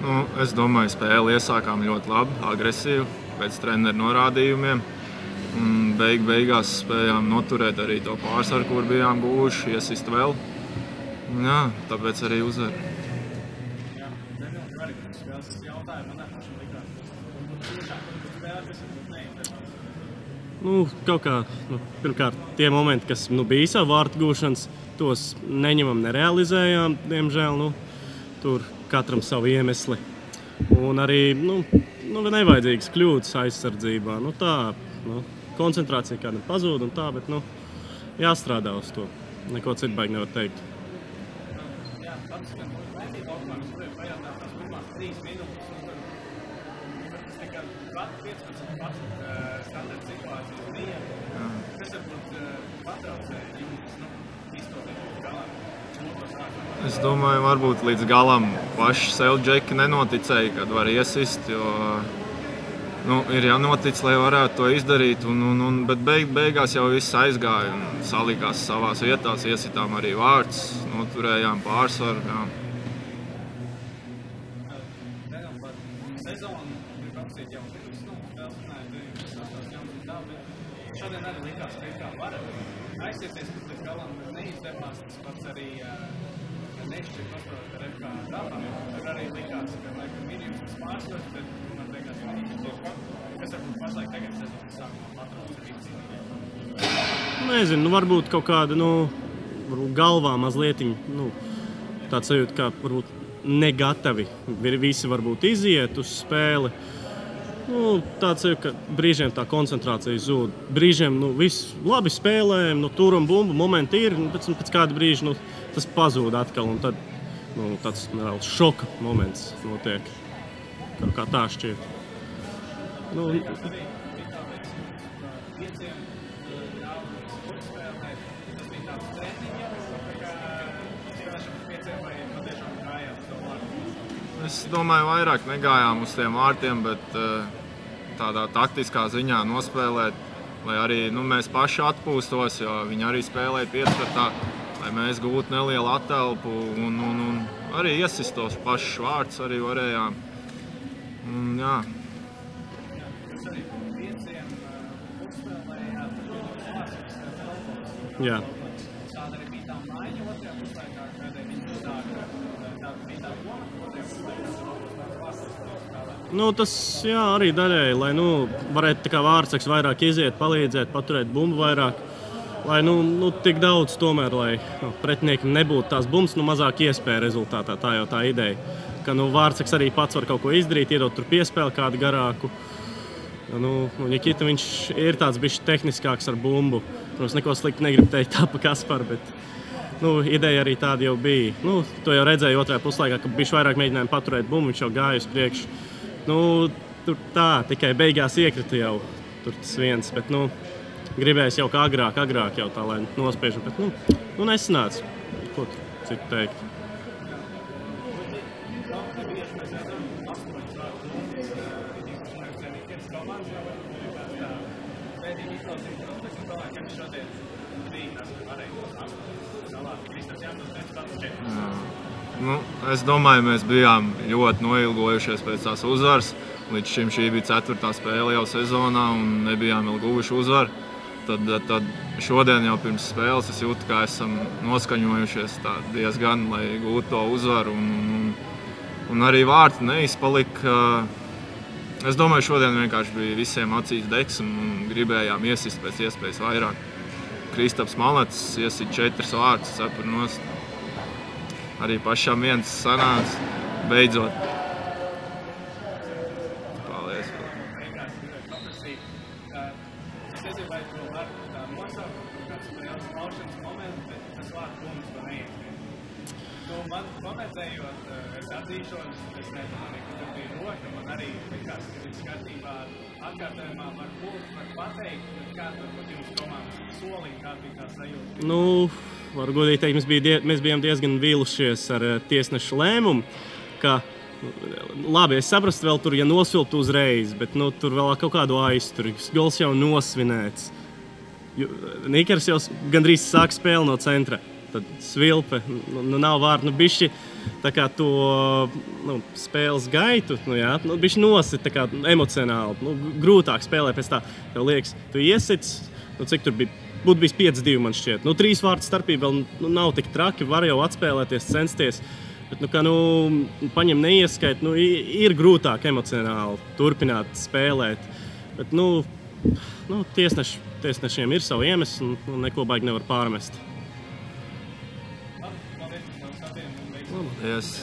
Nu, es domāju, spēli iesākām ļoti labi, agresīvi, pēc treneru norādījumiem. Un beigās spējām noturēt arī to pārsvaru, kur bijām guvuši, iesist vēl. Un jā, tāpēc arī uzvar. Nu, kaut kā, pirmkārt, tie momenti, kas bija savu vārtu gūšanas, tos neņemam, nerealizējām, diemžēl. Tur katram savu iemesli. Un arī nevajadzīgas kļūdas aizsardzībā. Koncentrācija kādam pazūd un tā, bet jāstrādā uz to. Neko citu baigi nevar teikt. Es domāju, varbūt līdz galam paši sev džeki nenoticēja, kad var iesist, jo ir jānotic, lai varētu to izdarīt, bet beigās jau viss aizgāja un salikās savās vietās, iesitām arī vārds, noturējām pārsvaru. Jā. Šodien arī likās, ka kā var aizsieties, bet līdz galam neizdevās, tas pats arī nešķiet paspēlēt ar FK dabā. Tur arī likās, ka laikam minimums pārsvars, bet man beigās jau neizdevās. Kas varbūt pašlaik tagad sezonas sākumā patrauc arī cīnīties? Nezinu, varbūt kaut kāda, galvā mazlietiņ, tāds sajūta, kā varbūt negatavi. Visi varbūt iziet uz spēli. Tāds ir, ka brīžiem tā koncentrācija zūd. Brīžiem viss labi spēlējam, turam bumbu, momenti ir, pēc kāda brīža tas pazūd atkal. Un tad tāds šoka moments notiek. Kaut kā tā šķiet. Es domāju, vairāk negājām uz tiem vārtiem, bet tādā taktiskā ziņā nospēlēt, lai arī mēs paši atpūstos, jo viņi arī spēlēja piespratā, lai mēs gūtu nelielu atelpu un arī iesist tos pašus vārtus arī varējām. Jā. Jā. Tas arī daļēji, lai varētu Vārtsaks vairāk iziet, palīdzēt, paturēt bumbu vairāk. Lai tik daudz tomēr, lai pretiniekam nebūtu tās bumbas, mazāk iespēja rezultātā. Tā jau tā ideja. Ka Vārtsaks arī pats var kaut ko izdarīt, iedot tur piespēli kādu garāku. Nikita viņš ir tāds bišķi tehniskāks ar bumbu. Protams, neko slikti negribu teikt tā pa Kasparu, bet ideja arī tāda jau bija. To jau redzēju otrajā puslaikā, ka bišķi vairāk mēģinājām paturēt bumbu, viņš jau gāja uz priekšu. Tur tā, tikai beigās iekrita jau tur tas viens, bet gribējis jau kā agrāk jau tā, lai nospiežam, bet nesanāca. Ko tur citu teikt? Es domāju, mēs bijām ļoti noilgojušies pēc tās uzvaras. Līdz šim šī bija 4. spēle jau sezonā un nebijām vēl guvuši uzvaru. Tad šodien jau pirms spēles es jūtu, ka esam noskaņojušies diezgan, lai gūtu to uzvaru. Un arī vārti neizpalika. Es domāju, šodien vienkārši bija visiem acīs degs un gribējām iesist pēc iespējas vairāk. Kristaps Malets iesit 4 vārtus, cepur nost. Arī pašam viens sanāca, beidzot. Paldies. Es nezinu, vai to var nosaukt, kāds liels paušanas moments, bet tas vārds bumbas man neiespēja. Man komentējot, es atzīšos, es nedomāju, ka tur bija roka, man arī likās, ka viņš skatībā atkārtojumā var pateikt, bet kāds varbūt jums komandas solī, kā bija tā sajūta? Varu godīgi teikt, mēs bijām diezgan vīlušies ar tiesnešu lēmumu, ka Labi, es saprastu vēl tur, ja nosvilptu uzreiz, bet tur vēl kaut kādu aizturu. Gols jau nosvinēts. Nikers jau gandrīz sāk spēli no centra. Tad svilpe, nav vārdu, bišķi tā kā to spēles gaitu, bišķi nosit tā kā emocionāli. Grūtāk spēlē pēc tā. Tev liekas, tu iesits, cik tur bija? Būtu bijis 5-2, man šķiet. 3 vārtu starpība vēl nav tik traki, var jau atspēlēties, censties. Bet, paņem neieskait, ir grūtāk emocionāli turpināt spēlēt. Bet, tiesnešiem ir savu iemeslu un neko baigi nevar pārmest. Yes.